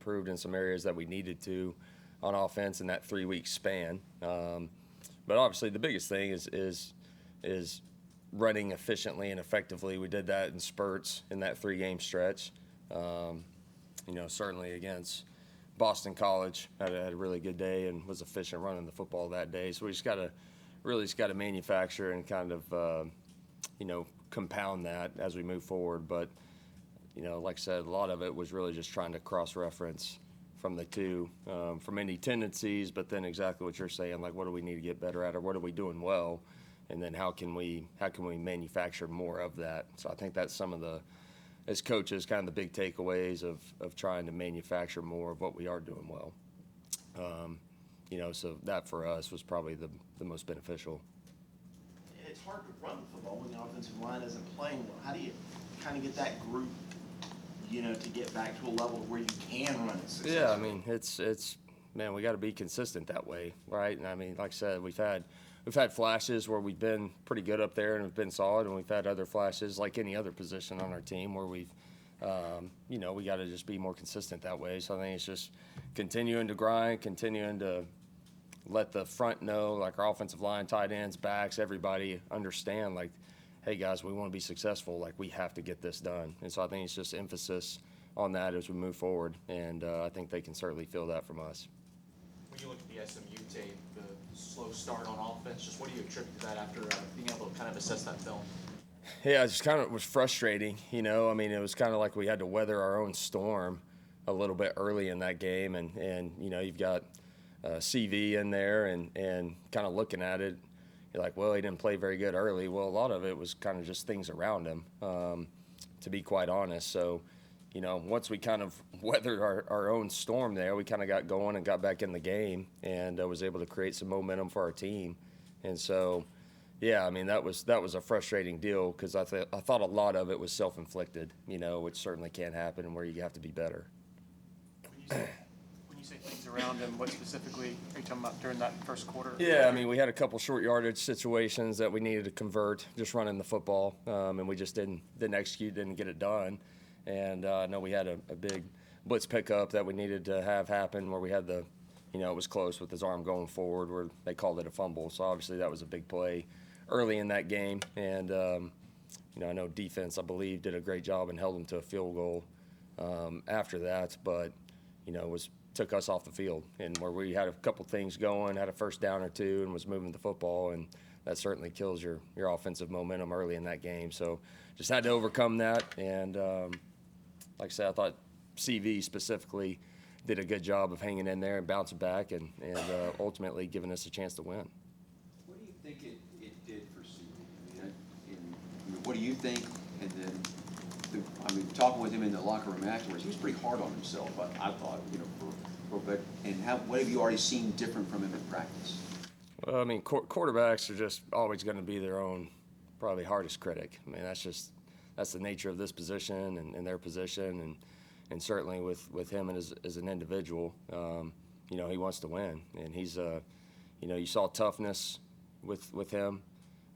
improved in some areas that we needed to on offense in that 3 week span. But obviously, the biggest thing is running efficiently and effectively. We did that in spurts in that 3 game stretch. Certainly against Boston College, had a really good day and was efficient running the football that day. So we just got to manufacture and kind of compound that as we move forward. But like I said, a lot of it was really just trying to cross-reference from the two, from any tendencies, but then exactly what you're saying, like what do we need to get better at, or what are we doing well, and then how can we manufacture more of that. So I think that's some of the, as coaches, kind of the big takeaways of trying to manufacture more of what we are doing well. So that for us was probably the most beneficial. It's hard to run the football when the offensive line isn't playing well. How do you kind of get that group, to get back to a level where you can run it successfully? Yeah, I mean, it's man, we got to be consistent that way, right? And I mean, like I said, we've had flashes where we've been pretty good up there and we've been solid, and we've had other flashes like any other position on our team where we've, we got to just be more consistent that way. So I think it's just continuing to grind, continuing to let the front know, like our offensive line, tight ends, backs, everybody understand, like, hey guys, we want to be successful. Like, we have to get this done. And so I think it's just emphasis on that as we move forward, and I think they can certainly feel that from us. When you look at the SMU tape, the slow start on offense, just what do you attribute to that after being able to kind of assess that film? Yeah, it just kind of was frustrating, I mean, it was kind of like we had to weather our own storm a little bit early in that game, and you've got CV in there, and kind of looking at it, you're like, well, he didn't play very good early. Well, a lot of it was kind of just things around him, to be quite honest. So, once we kind of weathered our own storm there, we kind of got going and got back in the game, and was able to create some momentum for our team. And so, yeah, I mean, that was a frustrating deal because I thought a lot of it was self-inflicted, which certainly can't happen, and where you have to be better. When you say things around him, what specifically are you talking about during that first quarter? Yeah, I mean, we had a couple short yardage situations that we needed to convert, just running the football, and we just didn't execute, didn't get it done. And I know we had a big blitz pickup that we needed to have happen where we had it was close with his arm going forward where they called it a fumble. So obviously that was a big play early in that game. And, I know defense, I believe, did a great job and held them to a field goal after that. But, took us off the field, and where we had a couple things going, had a first down or two, and was moving the football, and that certainly kills your offensive momentum early in that game. So just had to overcome that, and like I said, I thought CV specifically did a good job of hanging in there and bouncing back, and ultimately giving us a chance to win. What do you think it did for CV? What do you think? And then, talking with him in the locker room afterwards, he was pretty hard on himself. I thought, what have you already seen different from him in practice? Well, I mean, quarterbacks are just always going to be their own probably hardest critic. I mean, that's the nature of this position and their position, and certainly with him and as an individual, he wants to win, and he's you saw toughness with him.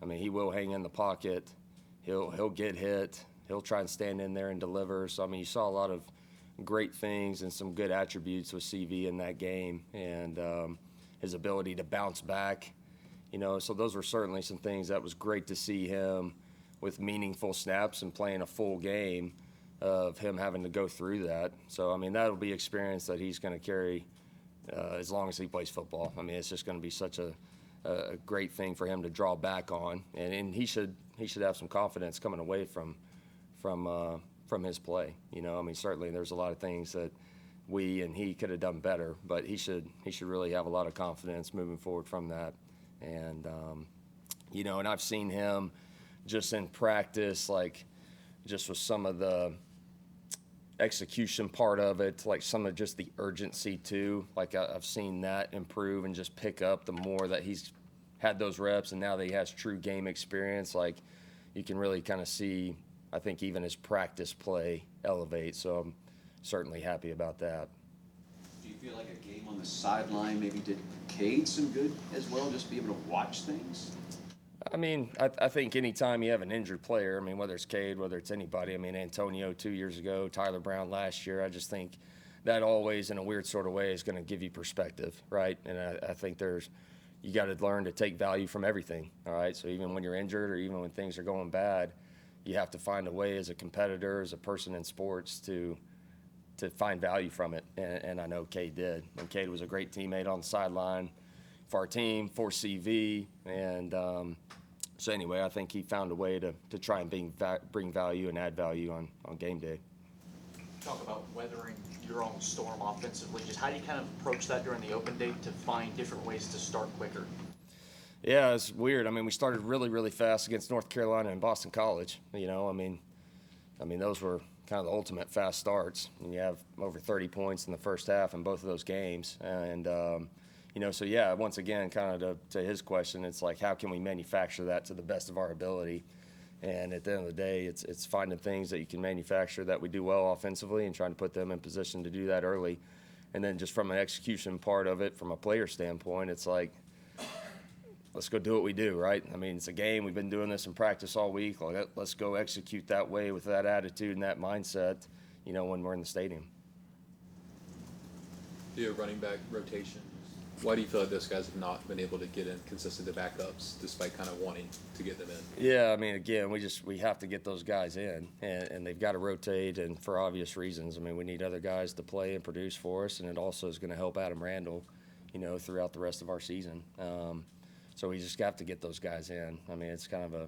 I mean, he will hang in the pocket, he'll get hit, he'll try and stand in there and deliver. So I mean, you saw a lot of great things and some good attributes with CV in that game, and his ability to bounce back. So those were certainly some things that was great to see him with meaningful snaps and playing a full game of him having to go through that. So, I mean, that'll be experience that he's going to carry as long as he plays football. I mean, it's just going to be such a great thing for him to draw back on, and he should have some confidence coming away from his play. I mean, certainly there's a lot of things that we and he could have done better, but he should really have a lot of confidence moving forward from that. And and I've seen him just in practice, like just with some of the execution part of it, like some of just the urgency too. Like I've seen that improve and just pick up the more that he's had those reps, and now that he has true game experience, like you can really kind of see, I think, even his practice play elevate. So I'm certainly happy about that. Do you feel like a game on the sideline maybe did Cade some good as well, just be able to watch things? I mean, I think anytime you have an injured player, I mean, whether it's Cade, whether it's anybody, I mean, Antonio 2 years ago, Tyler Brown last year, I just think that always, in a weird sort of way, is going to give you perspective, right? And I think you got to learn to take value from everything, all right? So even when you're injured or even when things are going bad, you have to find a way as a competitor, as a person in sports, to find value from it. And I know Cade did. And Cade was a great teammate on the sideline for our team, for CV. And so anyway, I think he found a way to try and bring value and add value on game day. Talk about weathering your own storm offensively. Just how do you kind of approach that during the open date to find different ways to start quicker? Yeah, it's weird. I mean, we started really, really fast against North Carolina and Boston College. You know, I mean, those were kind of the ultimate fast starts. And you have over 30 points in the first half in both of those games. And, you know, so yeah, once again, kind of to his question, it's like, how can we manufacture that to the best of our ability? And at the end of the day, it's finding things that you can manufacture that we do well offensively and trying to put them in position to do that early. And then just from an execution part of it, from a player standpoint, it's like, let's go do what we do, right? I mean, it's a game. We've been doing this in practice all week. Let's go execute that way with that attitude and that mindset, you know, when we're in the stadium. Do a running back rotation. Why do you feel like those guys have not been able to get in consistent backups despite kind of wanting to get them in? Yeah, I mean, again, we have to get those guys in, and they've got to rotate, and for obvious reasons. I mean, we need other guys to play and produce for us, and it also is going to help Adam Randall, you know, throughout the rest of our season. So we just have to get those guys in. I mean, it's kind of a,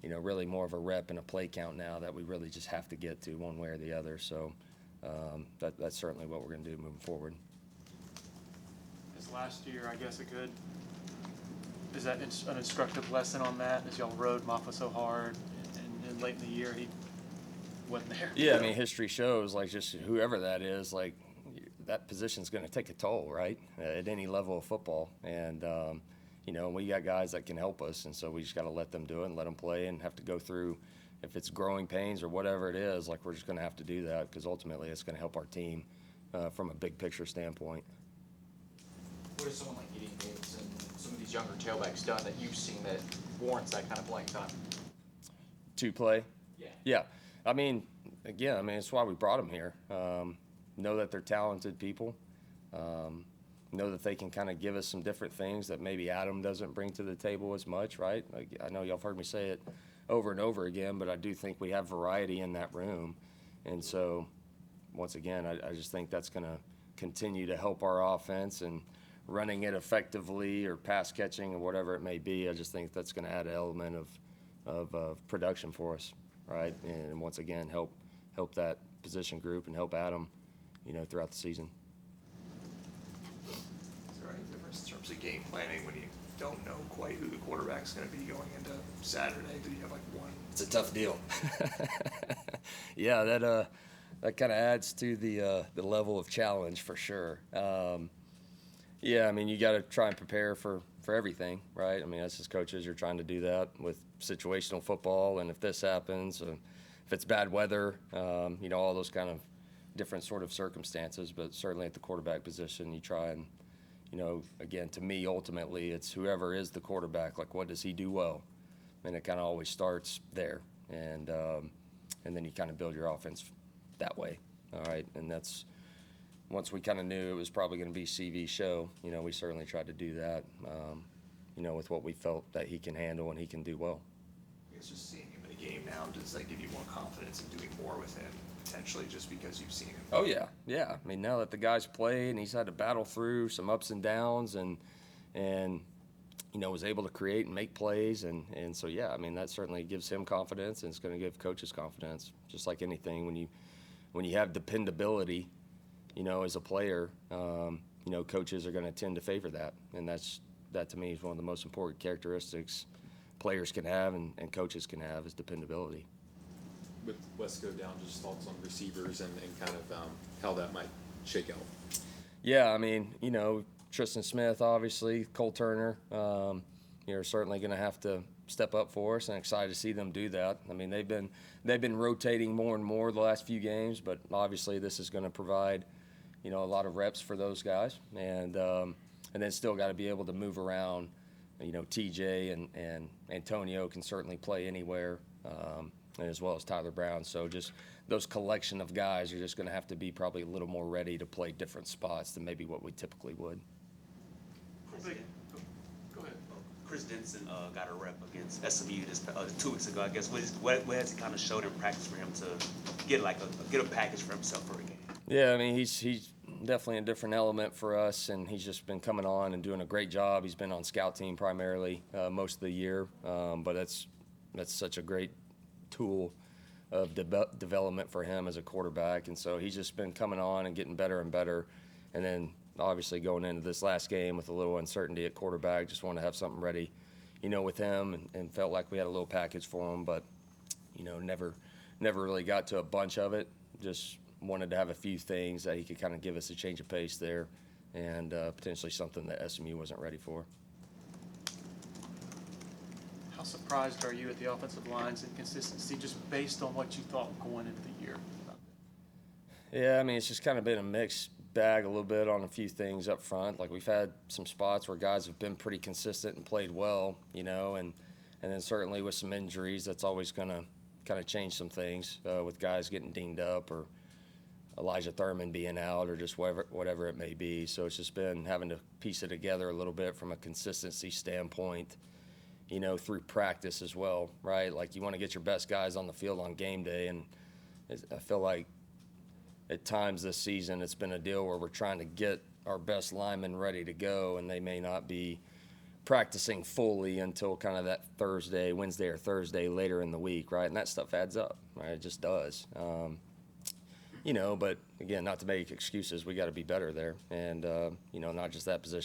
you know, really more of a rep and a play count now that we really just have to get to one way or the other. So that's certainly what we're going to do moving forward. This last year, I guess is that an instructive lesson on that, as y'all rode Maffa so hard, and late in the year he wasn't there? Yeah, I mean, history shows, like, just whoever that is, like, that position's going to take a toll, right, at any level of football. And, you know, we got guys that can help us, and so we just got to let them do it and let them play and have to go through, if it's growing pains or whatever it is, like, we're just going to have to do that because ultimately it's going to help our team from a big picture standpoint. What is someone like Gideon Davidson and some of these younger tailbacks done that you've seen that warrants that kind of playing time? To play? Yeah. Yeah. I mean, again, it's why we brought them here. Know that they're talented people. Know that they can kind of give us some different things that maybe Adam doesn't bring to the table as much, right? Like, I know y'all have heard me say it over and over again, but I do think we have variety in that room. And so, once again, I just think that's going to continue to help our offense and running it effectively or pass catching or whatever it may be. I just think that's going to add an element of production for us, right? And once again, help that position group and help Adam, you know, throughout the season. Is there any difference in terms of game planning when you don't know quite who the quarterback's going to be going into Saturday? Do you have like one? It's a tough deal. Yeah, that kind of adds to the level of challenge for sure. Yeah, I mean, you got to try and prepare for everything, right? I mean, us as coaches, you're trying to do that with situational football, and if this happens, if it's bad weather, you know, all those kind of different sort of circumstances. But certainly at the quarterback position, you try and, you know, again, to me, ultimately, it's whoever is the quarterback, like, what does he do well? And it kind of always starts there, and then you kind of build your offense that way, all right? And that's, once we kind of knew it was probably going to be CV's show, you know, we certainly tried to do that, you know, with what we felt that he can handle and he can do well. I guess just seeing him in a game now, does that give you more confidence in doing more with him, potentially, just because you've seen him? Oh, yeah. I mean, now that the guy's played and he's had to battle through some ups and downs and you know, was able to create and make plays. And so, yeah, I mean, that certainly gives him confidence, and it's going to give coaches confidence. Just like anything, when you have dependability, you know, as a player, you know, coaches are going to tend to favor that. And that to me is one of the most important characteristics players can have and coaches can have, is dependability. With West go down, just thoughts on receivers and kind of how that might shake out. Yeah, I mean, you know, Tristan Smith, obviously, Cole Turner, you're certainly going to have to step up for us, and excited to see them do that. I mean, they've been rotating more and more the last few games, but obviously this is going to provide, you know, a lot of reps for those guys, and then still got to be able to move around. You know, TJ and Antonio can certainly play anywhere. as well as Tyler Brown. So just those collection of guys are just going to have to be probably a little more ready to play different spots than maybe what we typically would. Go ahead. Chris Denson got a rep against SMU this 2 weeks ago. I guess what has he kind of showed in practice for him to get get a package for himself for a game? Yeah, I mean he's definitely a different element for us, and he's just been coming on and doing a great job. He's been on scout team primarily most of the year, but that's such a great tool of development for him as a quarterback, and so he's just been coming on and getting better and better, and then obviously going into this last game with a little uncertainty at quarterback, just want to have something ready, with him, and felt like we had a little package for him, but never really got to a bunch of it. Just wanted to have a few things that he could kind of give us a change of pace there, and potentially something that SMU wasn't ready for. How surprised are you at the offensive line's inconsistency, just based on what you thought going into the year? Yeah, I mean, it's just kind of been a mixed bag a little bit on a few things up front. Like, we've had some spots where guys have been pretty consistent and played well, and then certainly with some injuries, that's always going to kind of change some things with guys getting dinged up or Elijah Thurman being out or just whatever it may be. So it's just been having to piece it together a little bit from a consistency standpoint, through practice as well, right? Like, you want to get your best guys on the field on game day, and I feel like at times this season it's been a deal where we're trying to get our best linemen ready to go, and they may not be practicing fully until kind of that Wednesday or Thursday later in the week, right? And that stuff adds up, right? It just does. But again, not to make excuses, we got to be better there, and not just that position.